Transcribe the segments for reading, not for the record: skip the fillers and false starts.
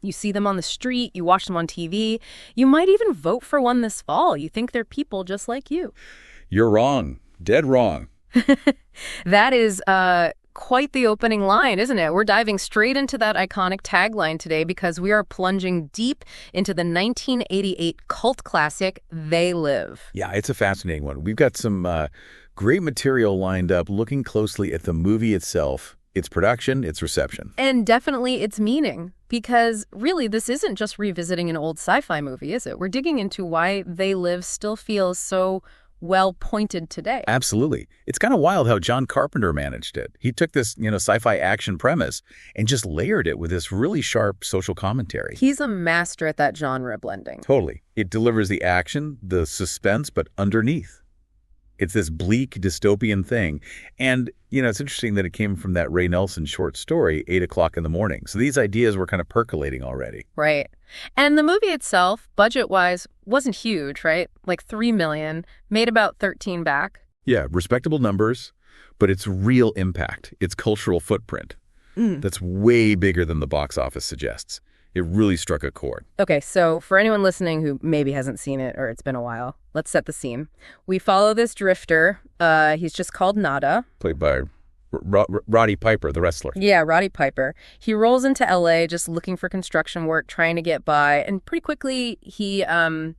You see them on the street, you watch them on TV. You might even vote for one this fall. You think they're people just like you. You're wrong. Dead wrong. That is quite the opening line, isn't it? We're diving straight into that iconic tagline today because we are plunging deep into the 1988 cult classic, They Live. Yeah, it's a fascinating one. We've got some great material lined up, looking closely at the movie itself, its production, its reception. And definitely its meaning, because really this isn't just revisiting an old sci-fi movie, is it? We're digging into why They Live still feels so well-pointed today. Absolutely. It's kind of wild how John Carpenter managed it. He took this, sci-fi action premise and just layered it with this really sharp social commentary. He's a master at that genre blending. Totally. It delivers the action, the suspense, but underneath. It's this bleak dystopian thing. And, it's interesting that it came from that Ray Nelson short story, 8 o'clock in the morning. So these ideas were kind of percolating already. Right. And the movie itself, budget-wise, wasn't huge, right? Like $3 million, made about 13 back. Yeah, respectable numbers, but its real impact, its cultural footprint, that's way bigger than the box office suggests. It really struck a chord. Okay, so for anyone listening who maybe hasn't seen it or it's been a while, let's set the scene. We follow this drifter. He's just called Nada. Played by Roddy Piper, the wrestler. Yeah, Roddy Piper. He rolls into L.A. just looking for construction work, trying to get by, and pretty quickly he kind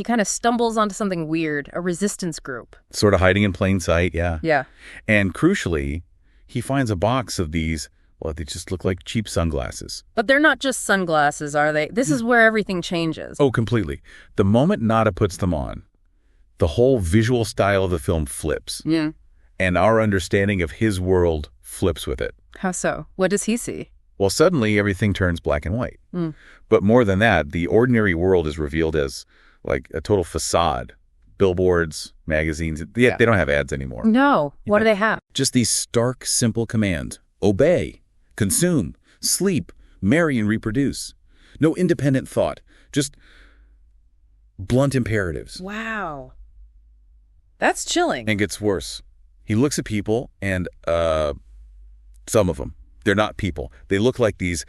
of stumbles onto something weird, a resistance group. Sort of hiding in plain sight, yeah. Yeah. And crucially, he finds a box of these. Well, they just look like cheap sunglasses. But they're not just sunglasses, are they? This is where everything changes. Oh, completely. The moment Nada puts them on, the whole visual style of the film flips. Yeah. And our understanding of his world flips with it. How so? What does he see? Well, suddenly everything turns black and white. But more than that, the ordinary world is revealed as like a total facade. Billboards, magazines. They don't have ads anymore. No. What do they have? Just these stark, simple commands. Obey. Consume, sleep, marry, and reproduce. No independent thought, just blunt imperatives. Wow. That's chilling. And gets worse. He looks at people and, some of them, they're not people. They look like these,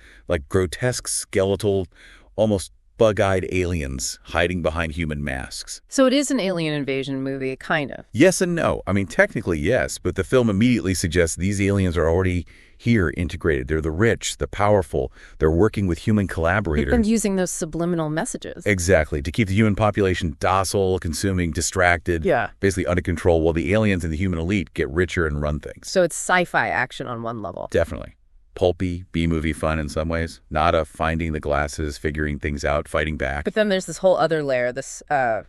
grotesque, skeletal, almost bug-eyed aliens hiding behind human masks. So it is an alien invasion movie, kind of. Yes and no. I mean, technically, yes, but the film immediately suggests these aliens are already here integrated. They're the rich, the powerful. They're working with human collaborators. They've been using those subliminal messages. Exactly, to keep the human population docile, consuming, distracted, basically under control, while the aliens and the human elite get richer and run things. So it's sci-fi action on one level. Definitely. Pulpy, B-movie fun in some ways. Nada finding the glasses, figuring things out, fighting back. But then there's this whole other layer, this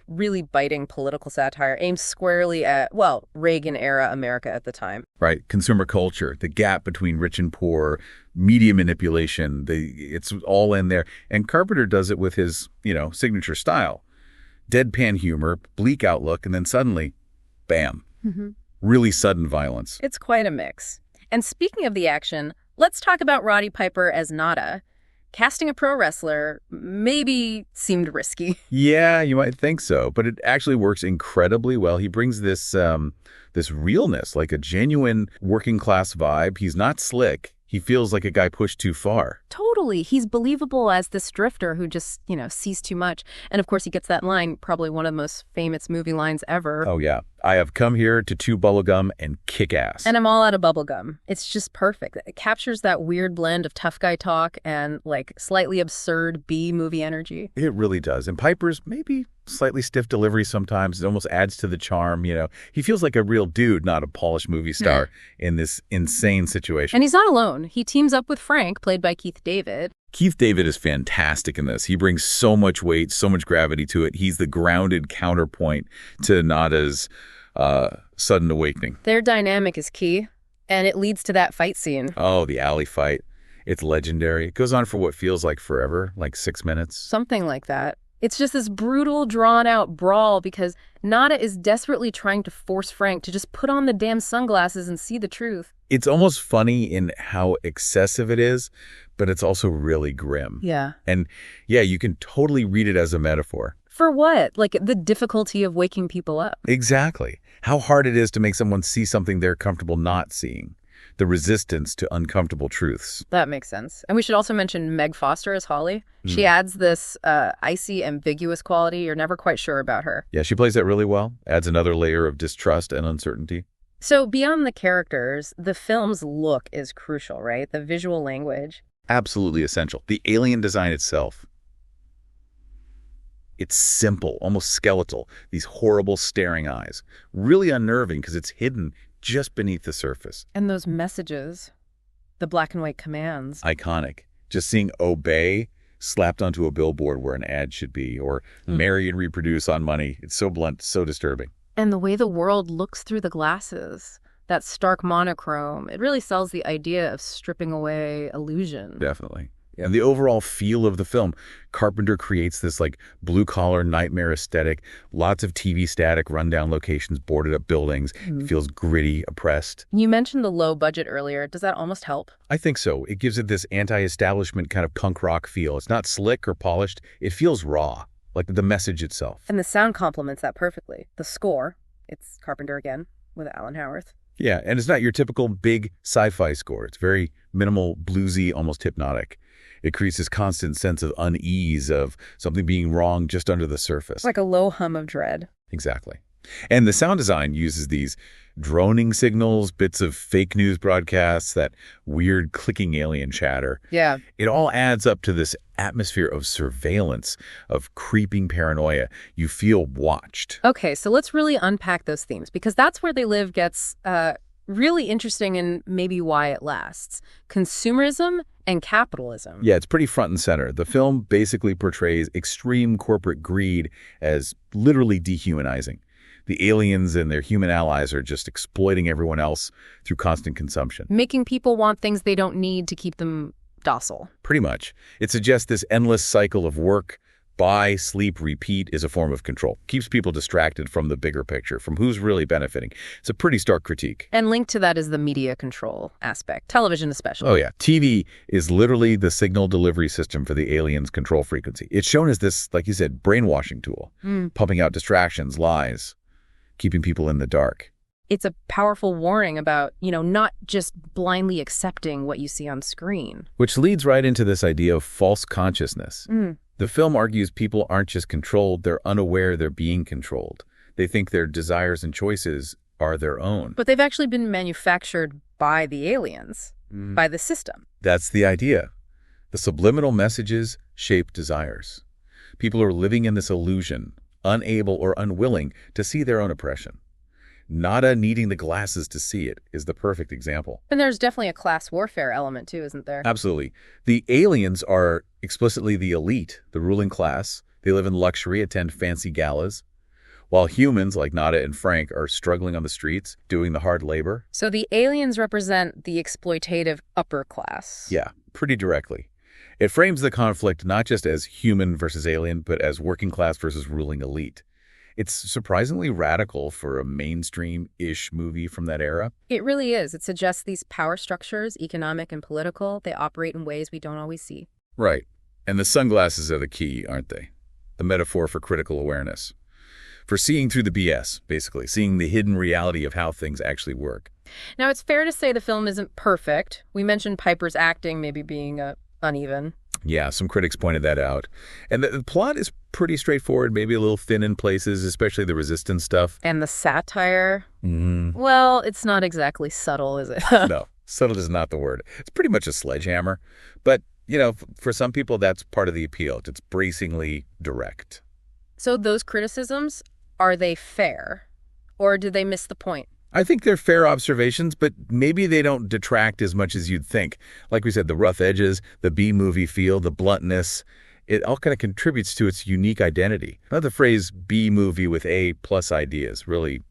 really biting political satire aimed squarely at, Reagan-era America at the time. Right. Consumer culture, the gap between rich and poor, media manipulation, it's all in there. And Carpenter does it with his, signature style. Deadpan humor, bleak outlook, and then suddenly, bam. Really sudden violence. It's quite a mix. And speaking of the action, let's talk about Roddy Piper as Nada. Casting a pro wrestler maybe seemed risky. Yeah, you might think so, but it actually works incredibly well. He brings this realness, like a genuine working class vibe. He's not slick. He feels like a guy pushed too far. Totally. He's believable as this drifter who just, sees too much. And of course, he gets that line, probably one of the most famous movie lines ever. Oh, yeah. I have come here to chew bubblegum and kick ass. And I'm all out of bubblegum. It's just perfect. It captures that weird blend of tough guy talk and slightly absurd B-movie energy. It really does. And Piper's maybe slightly stiff delivery sometimes. It almost adds to the charm, He feels like a real dude, not a polished movie star in this insane situation. And he's not alone. He teams up with Frank, played by Keith David. Keith David is fantastic in this. He brings so much weight, so much gravity to it. He's the grounded counterpoint to Nada's sudden awakening. Their dynamic is key, and it leads to that fight scene. Oh, the alley fight. It's legendary. It goes on for what feels like forever, like 6 minutes. Something like that. It's just this brutal, drawn-out brawl because Nada is desperately trying to force Frank to just put on the damn sunglasses and see the truth. It's almost funny in how excessive it is, but it's also really grim. Yeah. And yeah, you can totally read it as a metaphor. For what? Like the difficulty of waking people up. Exactly. How hard it is to make someone see something they're comfortable not seeing. the resistance to uncomfortable truths. That makes sense. And we should also mention Meg Foster as Holly. She adds this icy, ambiguous quality. You're never quite sure about her. Yeah, she plays that really well, adds another layer of distrust and uncertainty. So beyond the characters, the film's look is crucial, right? The visual language. Absolutely essential. The alien design itself. It's simple, almost skeletal, these horrible staring eyes. Really unnerving because it's hidden just beneath the surface. And those messages, the black and white commands. Iconic. Just seeing obey slapped onto a billboard where an ad should be, or marry and reproduce on money. It's so blunt, so disturbing. And the way the world looks through the glasses, that stark monochrome, it really sells the idea of stripping away illusion. Definitely. And the overall feel of the film, Carpenter creates this like blue-collar nightmare aesthetic, lots of TV static, rundown locations, boarded up buildings. It feels gritty, oppressed. You mentioned the low budget earlier. Does that almost help? I think so. It gives it this anti-establishment kind of punk rock feel. It's not slick or polished. It feels raw, like the message itself. And the sound complements that perfectly. The score, it's Carpenter again with Alan Howarth. Yeah, and it's not your typical big sci-fi score. It's very minimal, bluesy, almost hypnotic. It creates this constant sense of unease, of something being wrong just under the surface. Like a low hum of dread. Exactly. And the sound design uses these droning signals, bits of fake news broadcasts, that weird clicking alien chatter. Yeah. It all adds up to this atmosphere of surveillance, of creeping paranoia. You feel watched. Okay, so let's really unpack those themes, because that's where they live gets really interesting and maybe why it lasts. Consumerism and capitalism. Yeah, it's pretty front and center. The film basically portrays extreme corporate greed as literally dehumanizing. The aliens and their human allies are just exploiting everyone else through constant consumption. Making people want things they don't need to keep them docile. Pretty much. It suggests this endless cycle of work, buy, sleep, repeat is a form of control. Keeps people distracted from the bigger picture, from who's really benefiting. It's a pretty stark critique. And linked to that is the media control aspect, television especially. Oh yeah, TV is literally the signal delivery system for the aliens' control frequency. It's shown as this, like you said, brainwashing tool, pumping out distractions, lies, keeping people in the dark. It's a powerful warning about, not just blindly accepting what you see on screen. Which leads right into this idea of false consciousness. The film argues people aren't just controlled, they're unaware they're being controlled. They think their desires and choices are their own. But they've actually been manufactured by the aliens, by the system. That's the idea. The subliminal messages shape desires. People are living in this illusion, unable or unwilling to see their own oppression. Nada needing the glasses to see it is the perfect example. And there's definitely a class warfare element too, isn't there? Absolutely. The aliens are explicitly the elite, the ruling class. They live in luxury, attend fancy galas, while humans like Nada and Frank are struggling on the streets, doing the hard labor. So the aliens represent the exploitative upper class. Yeah, pretty directly. It frames the conflict not just as human versus alien, but as working class versus ruling elite. It's surprisingly radical for a mainstream-ish movie from that era. It really is. It suggests these power structures, economic and political, they operate in ways we don't always see. Right. And the sunglasses are the key, aren't they? The metaphor for critical awareness. For seeing through the BS, basically, seeing the hidden reality of how things actually work. Now, it's fair to say the film isn't perfect. We mentioned Piper's acting maybe being uneven. Yeah, some critics pointed that out. And the plot is pretty straightforward, maybe a little thin in places, especially the resistance stuff. And the satire? Well, it's not exactly subtle, is it? No, subtle is not the word. It's pretty much a sledgehammer. But, for some people, that's part of the appeal. It's bracingly direct. So those criticisms, are they fair? Or do they miss the point? I think they're fair observations, but maybe they don't detract as much as you'd think. Like we said, the rough edges, the B-movie feel, the bluntness, it all kind of contributes to its unique identity. The phrase B-movie with A+ ideas really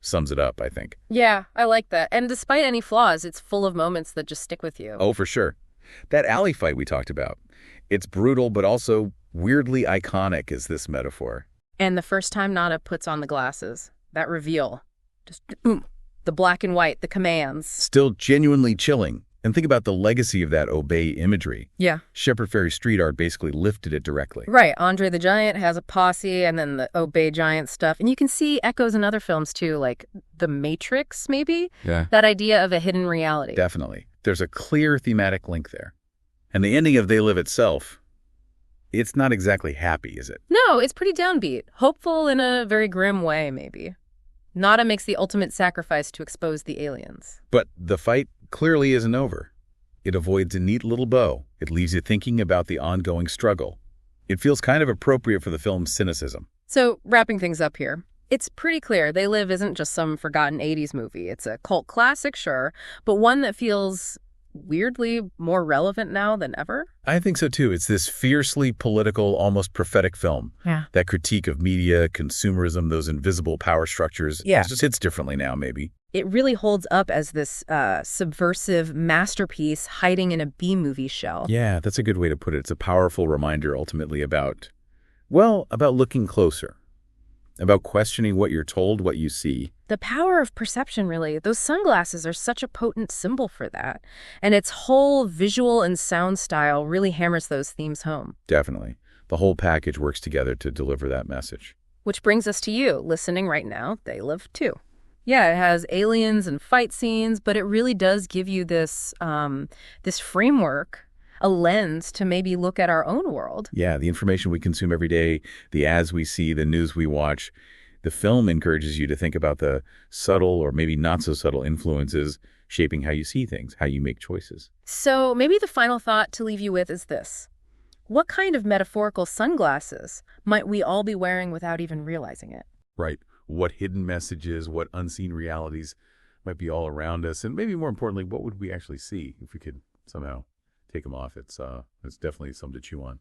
sums it up, I think. Yeah, I like that. And despite any flaws, it's full of moments that just stick with you. Oh, for sure. That alley fight we talked about, it's brutal, but also weirdly iconic is this metaphor. And the first time Nada puts on the glasses, that reveal. Just the black and white, the commands. Still genuinely chilling. And think about the legacy of that obey imagery. Yeah. Shepard Fairey street art basically lifted it directly. Right. Andre the Giant has a posse, and then the Obey Giant stuff. And you can see echoes in other films, too, like The Matrix, maybe? Yeah. That idea of a hidden reality. Definitely. There's a clear thematic link there. And the ending of They Live itself, it's not exactly happy, is it? No, it's pretty downbeat. Hopeful in a very grim way, maybe. Nada makes the ultimate sacrifice to expose the aliens. But the fight clearly isn't over. It avoids a neat little bow. It leaves you thinking about the ongoing struggle. It feels kind of appropriate for the film's cynicism. So, wrapping things up here, it's pretty clear They Live isn't just some forgotten 80s movie. It's a cult classic, sure, but one that feels weirdly more relevant now than ever. I think so, too. It's this fiercely political, almost prophetic film. Yeah. That critique of media, consumerism, those invisible power structures. Yeah. It just hits differently now, maybe. It really holds up as this subversive masterpiece hiding in a B-movie shell. Yeah, that's a good way to put it. It's a powerful reminder ultimately about looking closer, about questioning what you're told, what you see. The power of perception, really. Those sunglasses are such a potent symbol for that. And its whole visual and sound style really hammers those themes home. Definitely. The whole package works together to deliver that message. Which brings us to you, listening right now. They Live too. Yeah, it has aliens and fight scenes, but it really does give you this framework, a lens to maybe look at our own world. Yeah, the information we consume every day, the ads we see, the news we watch. The film encourages you to think about the subtle or maybe not so subtle influences shaping how you see things, how you make choices. So maybe the final thought to leave you with is this. What kind of metaphorical sunglasses might we all be wearing without even realizing it? Right. What hidden messages, what unseen realities might be all around us, and maybe more importantly, what would we actually see if we could somehow take them off? It's definitely something to chew on.